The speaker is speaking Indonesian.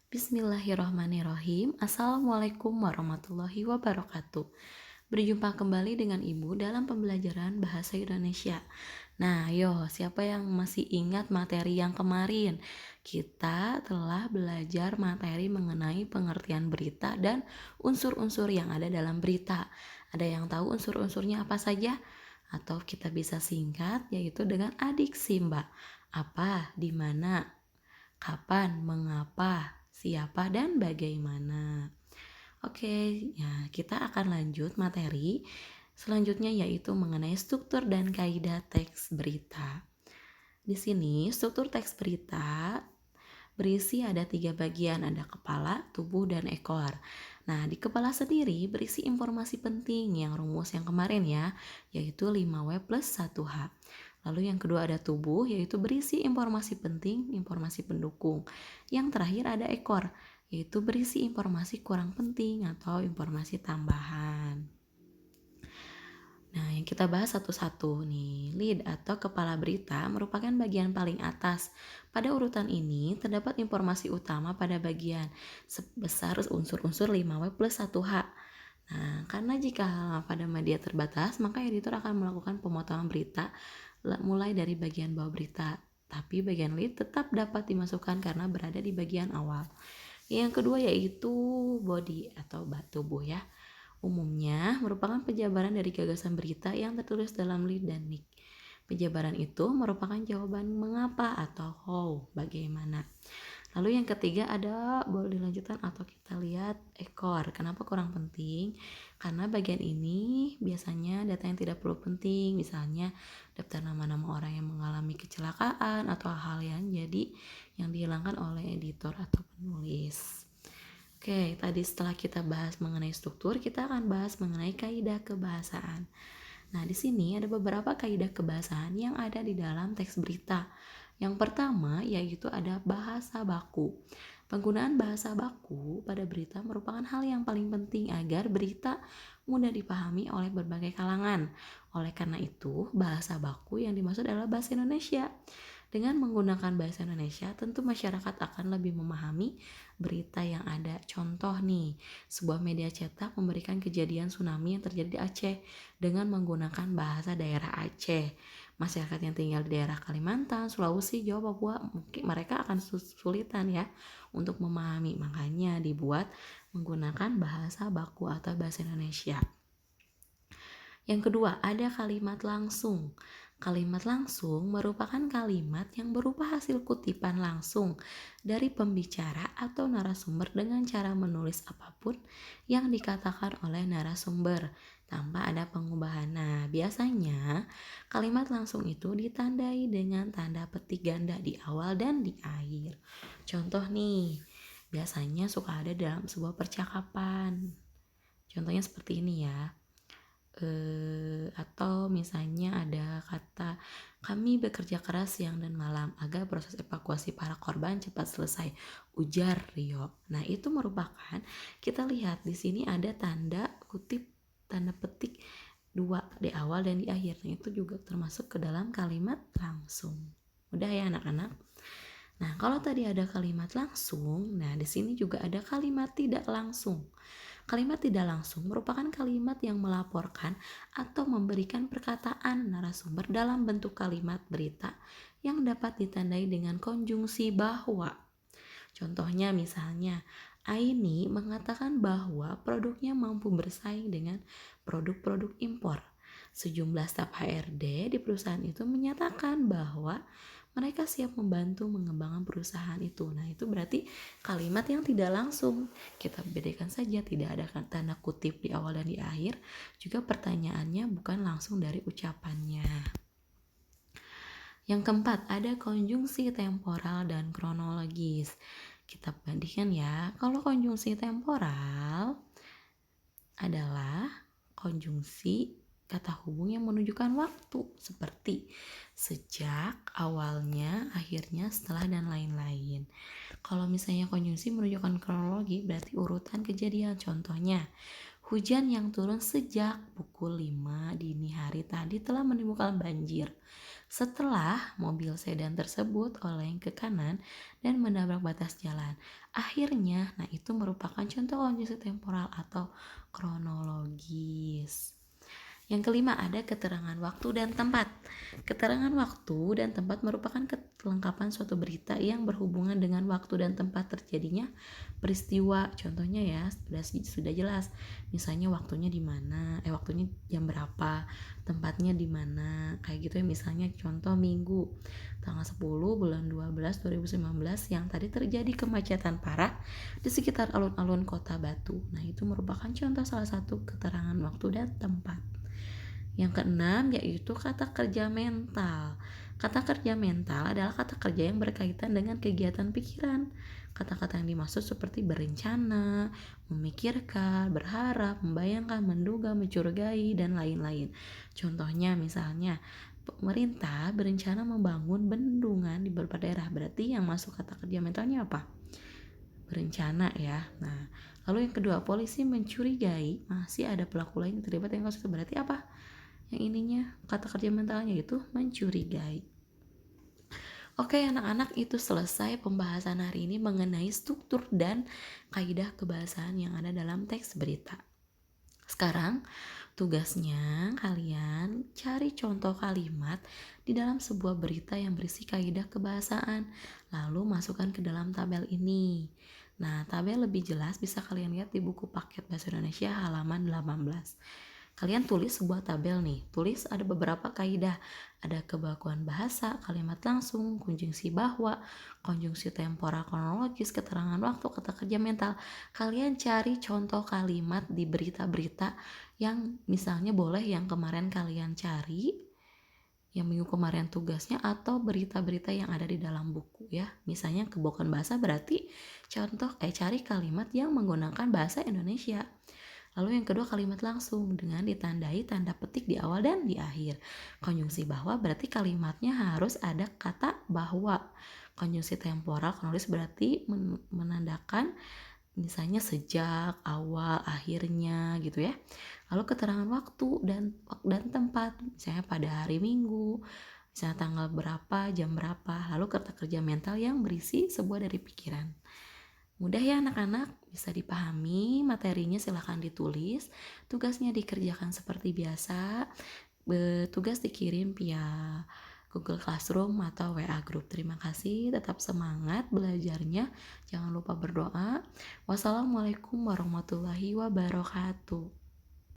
Bismillahirrahmanirrahim. Assalamualaikum warahmatullahi wabarakatuh. Berjumpa kembali dengan Ibu dalam pembelajaran Bahasa Indonesia. Nah, siapa yang masih ingat materi yang kemarin? Kita telah belajar materi mengenai pengertian berita dan unsur-unsur yang ada dalam berita. Ada yang tahu unsur-unsurnya apa saja? Atau kita bisa singkat, yaitu dengan adiksi, Mbak. Apa, di mana, kapan, mengapa, siapa, dan bagaimana. Oke, ya kita akan lanjut materi selanjutnya yaitu mengenai struktur dan kaidah teks berita. Di sini struktur teks berita berisi ada 3 bagian, ada kepala, tubuh, dan ekor. Nah, di kepala sendiri berisi informasi penting yang rumus yang kemarin ya, yaitu 5W plus 1H. Lalu yang kedua ada tubuh, yaitu berisi informasi penting, informasi pendukung. Yang terakhir ada ekor, yaitu berisi informasi kurang penting atau informasi tambahan. Nah, yang kita bahas satu-satu nih. Lead atau kepala berita merupakan bagian paling atas. Pada urutan ini terdapat informasi utama pada bagian sebesar unsur-unsur 5W plus 1H. Nah, karena jika pada media terbatas, maka editor akan melakukan pemotongan berita mulai dari bagian bawah berita. Tapi bagian lead tetap dapat dimasukkan karena berada di bagian awal. Yang kedua yaitu body atau tubuh ya. Umumnya merupakan penjabaran dari gagasan berita yang tertulis dalam lead dan nick. Penjabaran itu merupakan jawaban mengapa atau how, bagaimana. Lalu yang ketiga ada, boleh dilanjutkan atau kita lihat ekor. Kenapa kurang penting? Karena bagian ini biasanya data yang tidak perlu penting, misalnya daftar nama-nama orang yang mengalami kecelakaan atau hal yang dihilangkan oleh editor atau penulis. Oke, tadi setelah kita bahas mengenai struktur, kita akan bahas mengenai kaidah kebahasaan. Nah, di sini ada beberapa kaidah kebahasaan yang ada di dalam teks berita. Yang pertama yaitu ada bahasa baku. Penggunaan bahasa baku pada berita merupakan hal yang paling penting agar berita mudah dipahami oleh berbagai kalangan. Oleh karena itu, bahasa baku yang dimaksud adalah bahasa Indonesia. Dengan menggunakan bahasa Indonesia, tentu masyarakat akan lebih memahami berita yang ada. Contoh nih, sebuah media cetak memberikan kejadian tsunami yang terjadi di Aceh dengan menggunakan bahasa daerah Aceh. Masyarakat yang tinggal di daerah Kalimantan, Sulawesi, Jawa, Papua, mungkin mereka akan kesulitan ya untuk memahami. Makanya dibuat menggunakan bahasa baku atau bahasa Indonesia. Yang kedua, ada kalimat langsung. Kalimat langsung merupakan kalimat yang berupa hasil kutipan langsung dari pembicara atau narasumber dengan cara menulis apapun yang dikatakan oleh narasumber tanpa ada pengubahan. Nah, biasanya kalimat langsung itu ditandai dengan tanda petik ganda di awal dan di akhir. Contoh nih, biasanya suka ada dalam sebuah percakapan. Contohnya seperti ini ya. Atau misalnya ada kata kami bekerja keras siang dan malam agar proses evakuasi para korban cepat selesai, ujar Rio. Nah, itu merupakan kita lihat di sini ada tanda kutip tanda petik dua di awal dan di akhir. Nah, itu juga termasuk ke dalam kalimat langsung. Udah ya anak-anak? Nah, kalau tadi ada kalimat langsung, nah di sini juga ada kalimat tidak langsung. Kalimat tidak langsung merupakan kalimat yang melaporkan atau memberikan perkataan narasumber dalam bentuk kalimat berita yang dapat ditandai dengan konjungsi bahwa. Contohnya misalnya, Aini mengatakan bahwa produknya mampu bersaing dengan produk-produk impor. Sejumlah staf HRD di perusahaan itu menyatakan bahwa mereka siap membantu mengembangkan perusahaan itu. Nah, itu berarti kalimat yang tidak langsung. Kita bedakan saja, tidak ada tanda kutip di awal dan di akhir. Juga pertanyaannya bukan langsung dari ucapannya. Yang keempat, ada konjungsi temporal dan kronologis. Kita bandingkan ya. Kalau konjungsi temporal adalah konjungsi kata hubung yang menunjukkan waktu seperti sejak, awalnya, akhirnya, setelah, dan lain-lain. Kalau misalnya konjungsi menunjukkan kronologi berarti urutan kejadian. Contohnya, hujan yang turun sejak pukul 5 dini hari tadi telah menimbulkan banjir. Setelah mobil sedan tersebut oleng ke kanan dan menabrak batas jalan. Akhirnya, nah itu merupakan contoh konjungsi temporal atau kronologis. Yang kelima ada keterangan waktu dan tempat. Keterangan waktu dan tempat merupakan kelengkapan suatu berita yang berhubungan dengan waktu dan tempat terjadinya peristiwa. Contohnya ya, sudah jelas. Misalnya waktunya di mana, waktunya jam berapa, tempatnya di mana. Kayak gitu ya, misalnya contoh minggu tanggal 10 bulan 12 2019 yang tadi terjadi kemacetan parah di sekitar alun-alun Kota Batu. Nah, itu merupakan contoh salah satu keterangan waktu dan tempat. Yang keenam yaitu kata kerja mental. Kata kerja mental adalah kata kerja yang berkaitan dengan kegiatan pikiran. Kata-kata yang dimaksud seperti berencana, memikirkan, berharap, membayangkan, menduga, mencurigai, dan lain-lain. Contohnya misalnya, pemerintah berencana membangun bendungan di beberapa daerah. Berarti yang masuk kata kerja mentalnya apa? Berencana ya. Nah, lalu yang kedua, polisi mencurigai masih ada pelaku lain yang terlibat dengan kasus itu. Berarti apa? Yang ininya kata kerja mentalnya itu mencurigai. Oke anak-anak, itu selesai pembahasan hari ini mengenai struktur dan kaidah kebahasaan yang ada dalam teks berita. Sekarang tugasnya kalian cari contoh kalimat di dalam sebuah berita yang berisi kaidah kebahasaan, lalu masukkan ke dalam tabel ini. Nah, tabel lebih jelas bisa kalian lihat di buku paket Bahasa Indonesia halaman 18. Kalian tulis sebuah tabel nih, tulis ada beberapa kaidah, ada kebakuan bahasa, kalimat langsung, konjungsi bahwa, konjungsi temporal kronologis, keterangan waktu, kata kerja mental. Kalian cari contoh kalimat di berita-berita yang misalnya boleh yang kemarin kalian cari, yang minggu kemarin tugasnya, atau berita-berita yang ada di dalam buku ya. Misalnya kebakuan bahasa berarti cari kalimat yang menggunakan bahasa Indonesia. Lalu yang kedua kalimat langsung dengan ditandai tanda petik di awal dan di akhir. Konjungsi bahwa berarti kalimatnya harus ada kata bahwa. Konjungsi temporal kronologis berarti menandakan misalnya sejak, awal, akhirnya gitu ya. Lalu keterangan waktu dan tempat, misalnya pada hari Minggu, misalnya tanggal berapa, jam berapa. Lalu kata kerja mental yang berisi sebuah dari pikiran. Mudah ya anak-anak, bisa dipahami, materinya silahkan ditulis, tugasnya dikerjakan seperti biasa, tugas dikirim via Google Classroom atau WA Group. Terima kasih, tetap semangat belajarnya, jangan lupa berdoa. Wassalamualaikum warahmatullahi wabarakatuh.